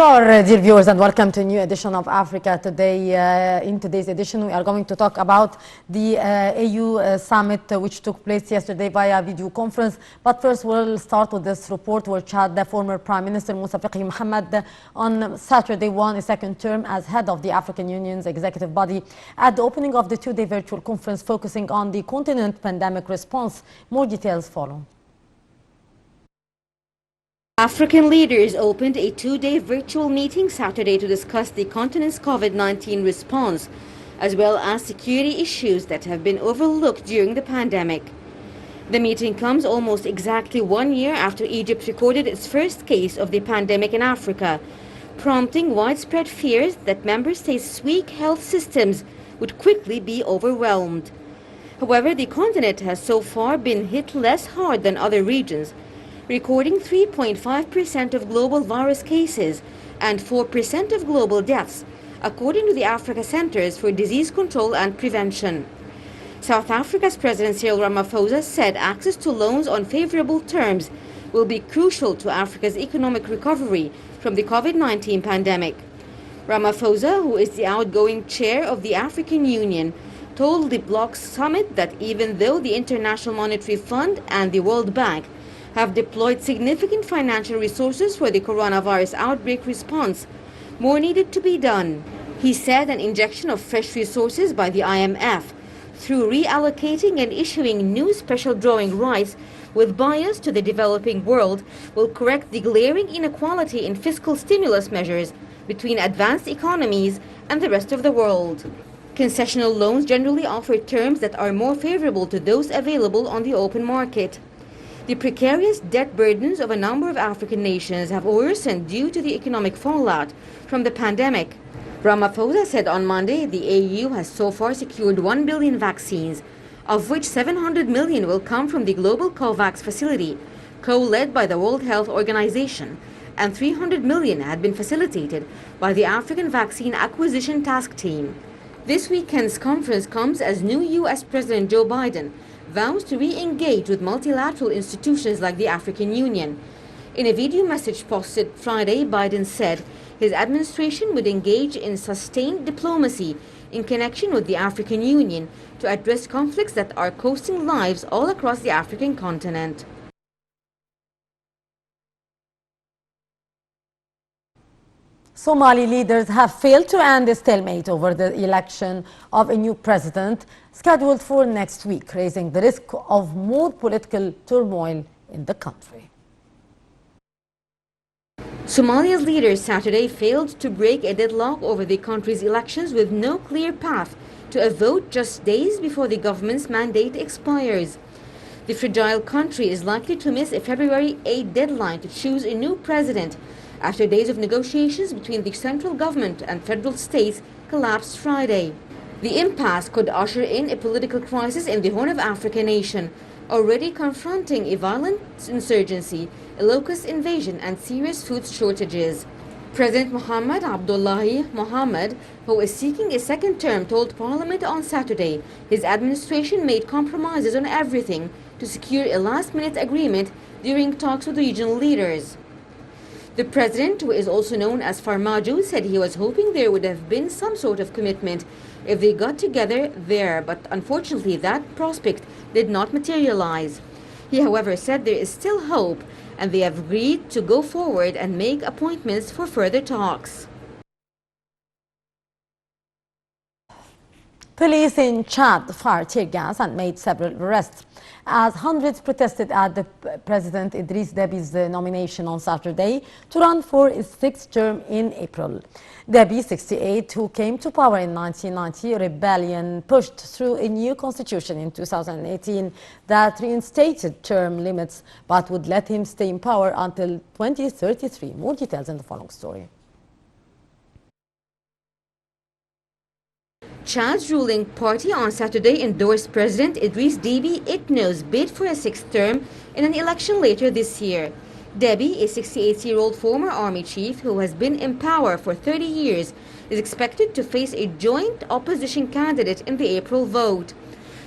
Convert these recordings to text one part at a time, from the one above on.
Hello, our dear viewers, and welcome to a new edition of Africa Today. In today's edition, we are going to talk about the AU summit, which took place yesterday via video conference. But first, we'll start with this report, which had the former Prime Minister Moussa Faki Mohammed on Saturday won a second term as head of the African Union's executive body at the opening of the two-day virtual conference focusing on the continent pandemic response. More details follow. African leaders opened a two-day virtual meeting Saturday to discuss the continent's COVID-19 response, as well as security issues that have been overlooked during the pandemic. The meeting comes almost exactly 1 year after Egypt recorded its first case of the pandemic in Africa, prompting widespread fears that member states' weak health systems would quickly be overwhelmed. However, the continent has so far been hit less hard than other regions, recording 3.5% of global virus cases and 4% of global deaths, according to the Africa Centers for Disease Control and Prevention. South Africa's President Cyril Ramaphosa said access to loans on favorable terms will be crucial to Africa's economic recovery from the COVID-19 pandemic. Ramaphosa, who is the outgoing chair of the African Union, told the bloc's summit that even though the International Monetary Fund and the World Bank have deployed significant financial resources for the coronavirus outbreak response, more needed to be done. He said an injection of fresh resources by the IMF through reallocating and issuing new special drawing rights with bias to the developing world will correct the glaring inequality in fiscal stimulus measures between advanced economies and the rest of the world. Concessional loans generally offer terms that are more favorable to those available on the open market. The precarious debt burdens of a number of African nations have worsened due to the economic fallout from the pandemic. Ramaphosa said on Monday the AU has so far secured 1 billion vaccines, of which 700 million will come from the Global COVAX facility, co-led by the World Health Organization, and 300 million had been facilitated by the African Vaccine Acquisition Task Team. This weekend's conference comes as new U.S. President Joe Biden vows to re-engage with multilateral institutions like the African Union. In a video message posted Friday, Biden said his administration would engage in sustained diplomacy in connection with the African Union to address conflicts that are costing lives all across the African continent. Somali leaders have failed to end a stalemate over the election of a new president scheduled for next week, raising the risk of more political turmoil in the country. Somalia's leaders Saturday failed to break a deadlock over the country's elections with no clear path to a vote just days before the government's mandate expires. The fragile country is likely to miss a February 8 deadline to choose a new president after days of negotiations between the central government and federal states collapsed Friday. The impasse could usher in a political crisis in the Horn of Africa nation, already confronting a violent insurgency, a locust invasion, and serious food shortages. President Mohamed Abdullahi Mohamed, who is seeking a second term, told Parliament on Saturday his administration made compromises on everything to secure a last-minute agreement during talks with regional leaders. The president, who is also known as Farmajo, said he was hoping there would have been some sort of commitment if they got together there, but unfortunately that prospect did not materialize. He, however, said there is still hope and they have agreed to go forward and make appointments for further talks. Police in Chad fired tear gas and made several arrests as hundreds protested at the President Idriss Déby's nomination on Saturday to run for his sixth term in April. Déby, 68, who came to power in 1990, rebellion pushed through a new constitution in 2018 that reinstated term limits but would let him stay in power until 2033. More details in the following story. Chad's ruling party on Saturday endorsed President Idriss Déby Itno's bid for a sixth term in an election later this year. Déby, a 68-year-old former army chief who has been in power for 30 years, is expected to face a joint opposition candidate in the April vote.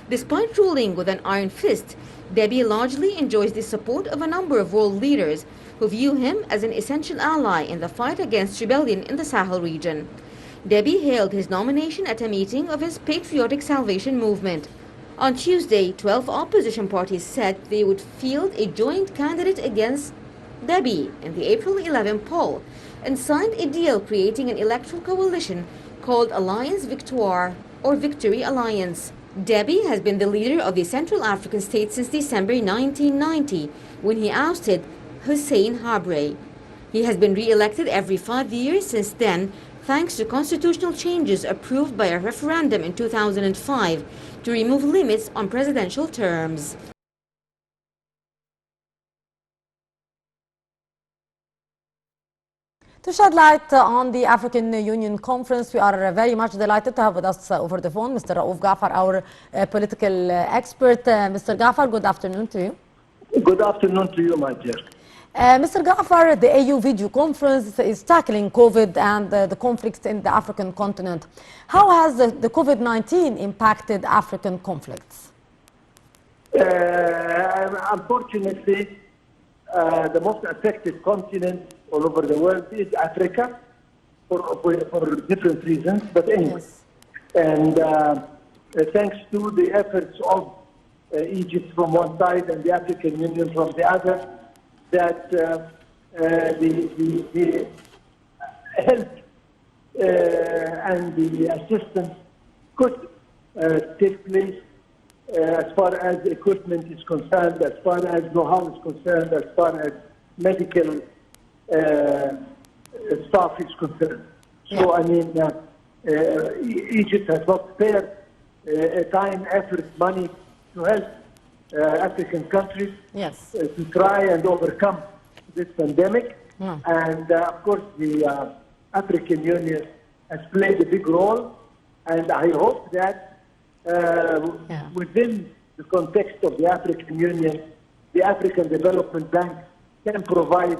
Despite ruling with an iron fist, Déby largely enjoys the support of a number of world leaders, who view him as an essential ally in the fight against rebellion in the Sahel region. Deby hailed his nomination at a meeting of his Patriotic Salvation Movement. On Tuesday, 12 opposition parties said they would field a joint candidate against Deby in the April 11 poll and signed a deal creating an electoral coalition called Alliance Victoire or Victory Alliance. Deby has been the leader of the Central African state since December 1990 when he ousted Hussein Habre. He has been re-elected every 5 years since then, thanks to constitutional changes approved by a referendum in 2005 to remove limits on presidential terms. To shed light on the African Union Conference, we are very much delighted to have with us over the phone Mr. Raouf Ghaffar, our political expert. Mr. Ghaffar, good afternoon to you. Good afternoon to you, my dear. Mr. Ghaffar, the AU video conference is tackling COVID and the conflicts in the African continent. How has the COVID-19 impacted African conflicts? Unfortunately, the most affected continent all over the world is Africa for different reasons, but anyway. Yes. And thanks to the efforts of Egypt from one side and the African Union from the other, that the help and the assistance could take place as far as equipment is concerned, as far as know-how is concerned, as far as medical staff is concerned. So, I mean, Egypt has not spared time, effort, money to help African countries to try and overcome this pandemic. And, of course, the African Union has played a big role, and I hope that within the context of the African Union, the African Development Bank can provide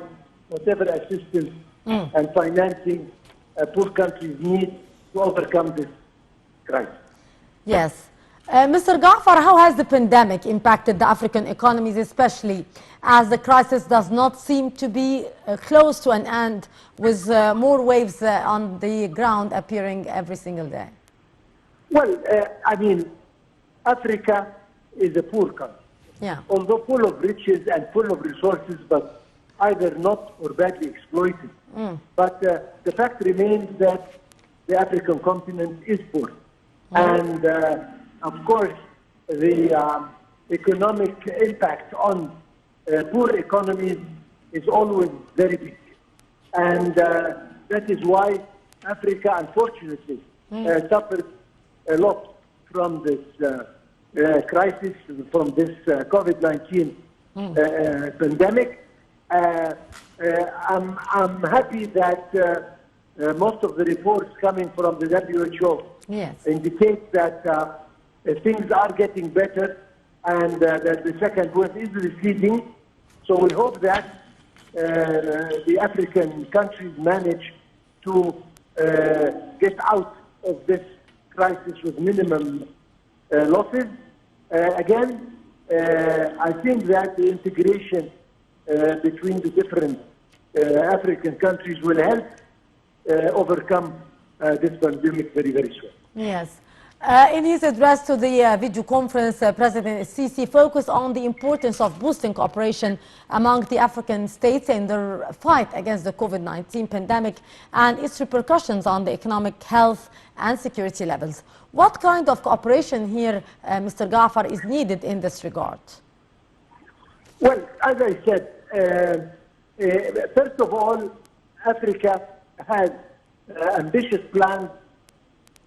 whatever assistance and financing poor countries need to overcome this crisis. Yes. Mr. Ghaffar, how has the pandemic impacted the African economies, especially as the crisis does not seem to be close to an end, with more waves on the ground appearing every single day? Well, I mean, Africa is a poor country. Yeah. Although full of riches and full of resources, but either not or badly exploited. But the fact remains that the African continent is poor. And of course, the economic impact on poor economies is always very big. And that is why Africa, unfortunately, suffered a lot from this crisis, from this COVID-19 pandemic. I'm happy that most of the reports coming from the WHO indicate that things are getting better and that the second wave is receding. So we hope that the African countries manage to get out of this crisis with minimum losses. Again, I think that the integration between the different African countries will help overcome this pandemic very, very soon. Yes. In his address to the video conference, President Sisi focused on the importance of boosting cooperation among the African states in their fight against the COVID-19 pandemic and its repercussions on the economic, health and security levels. What kind of cooperation here, Mr. Ghaffar, is needed in this regard? Well, as I said, first of all, Africa has ambitious plans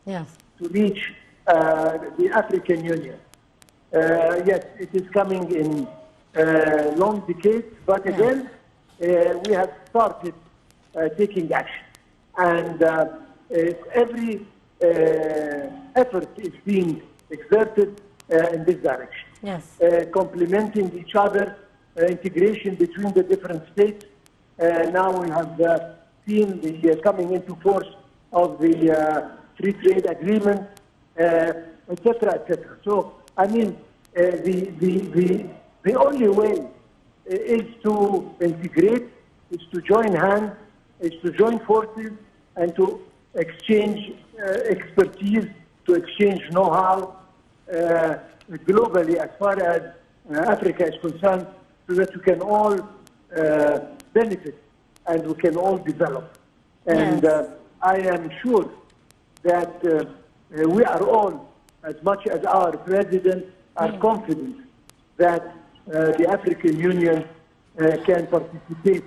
to reach the African Union. Yes, it is coming in long decades, but again, we have started taking action. And every effort is being exerted in this direction. Yes. Complementing each other, integration between the different states. Now we have seen the coming into force of the free trade agreement, etc., etc. So, I mean, the only way is to integrate is to join hands, is to join forces, and to exchange expertise, to exchange know-how globally as far as Africa is concerned, so that we can all benefit and we can all develop. And I am sure that we are all, as much as our president, are confident that the African Union can participate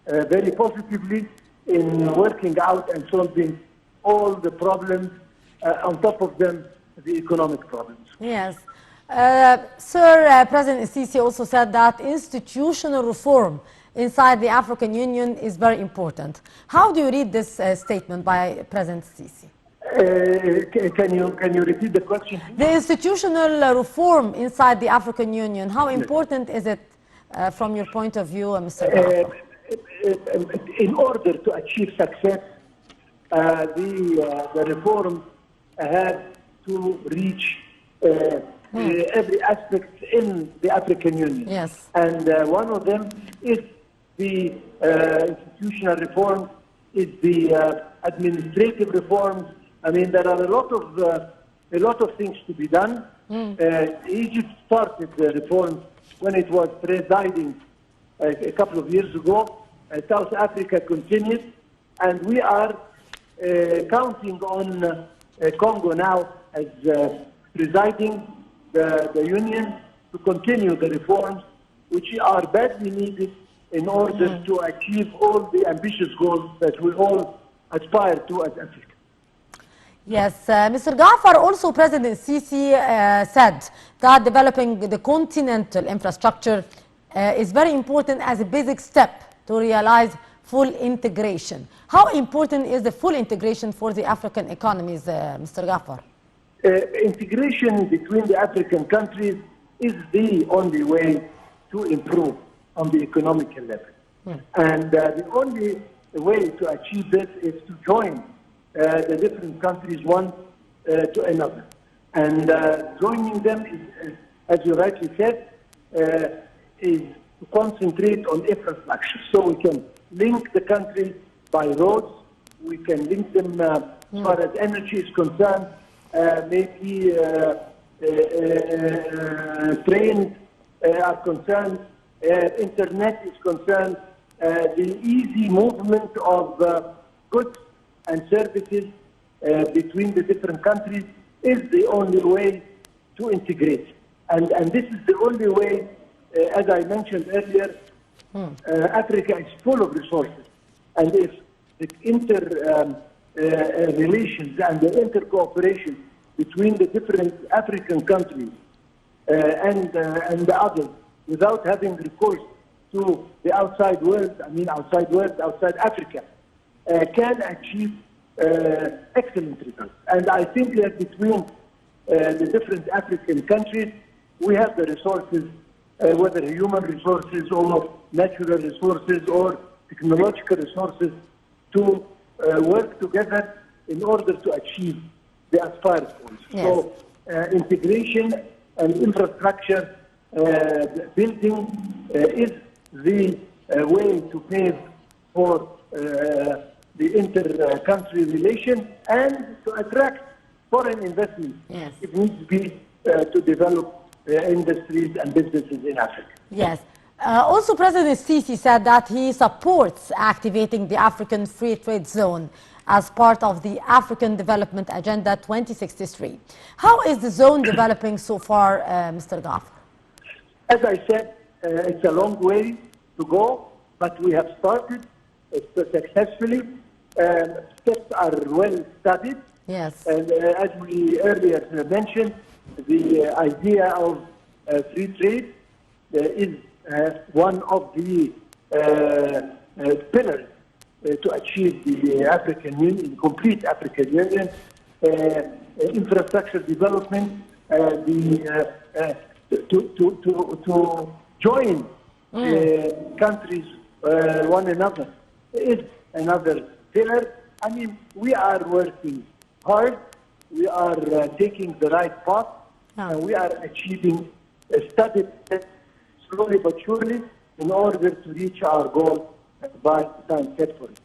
very positively in working out and solving all the problems, on top of them, the economic problems. Yes. Sir, President Sisi also said that institutional reform inside the African Union is very important. How do you read this statement by President Sisi? Can you repeat the question? The institutional reform inside the African Union, how important is it from your point of view, Mr. Ghaffar? In order to achieve success, the reforms have to reach every aspect in the African Union. Yes. And one of them is the institutional reform, is the administrative reforms. I mean, there are a lot of things to be done. Egypt started the reforms when it was presiding a couple of years ago. South Africa continued, and we are counting on Congo now as presiding the Union to continue the reforms, which are badly needed in order to achieve all the ambitious goals that we all aspire to as Africa. Yes, Mr. Ghaffar, also President Sisi said that developing the continental infrastructure is very important as a basic step to realize full integration. How important is the full integration for the African economies, Mr. Ghaffar? Integration between the African countries is the only way to improve on the economic level. And the only way to achieve this is to join the different countries one to another. And joining them, is, as you rightly said, is to concentrate on infrastructure. So we can link the countries by roads, we can link them as far as energy is concerned, maybe trains are concerned, internet is concerned, the easy movement of goods and services between the different countries is the only way to integrate. And this is the only way, as I mentioned earlier, Africa is full of resources. And if the relations and the inter-cooperation between the different African countries and the others, without having recourse to the outside world, outside Africa, can achieve excellent results. And I think that between the different African countries, we have the resources, whether human resources or natural resources or technological resources, to work together in order to achieve the aspired goals. Yes. So integration and infrastructure building is the way to pave for the inter-country relation and to attract foreign investment. Yes. It needs to be to develop industries and businesses in Africa. Yes. Also, President Sisi said that he supports activating the African Free Trade Zone as part of the African Development Agenda 2063. How is the zone developing so far, Mr. Ghaffar? As I said, it's a long way to go, but we have started successfully. Steps are well studied. Yes. And as we earlier mentioned, the idea of free trade is one of the pillars to achieve the African Union, complete African Union, infrastructure development, to join countries one another is another pillar. I mean, we are working hard, we are taking the right path, and we are achieving a study slowly but surely in order to reach our goal time set for it.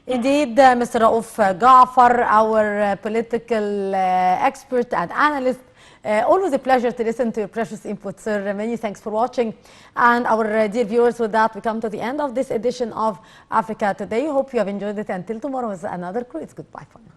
Indeed, Mr. Raouf Ghaffar, our political expert and analyst. Always a pleasure to listen to your precious input, sir. Many thanks for watching. And our dear viewers, with that, we come to the end of this edition of Africa Today. Hope you have enjoyed it. Until tomorrow with another crew, it's goodbye for now.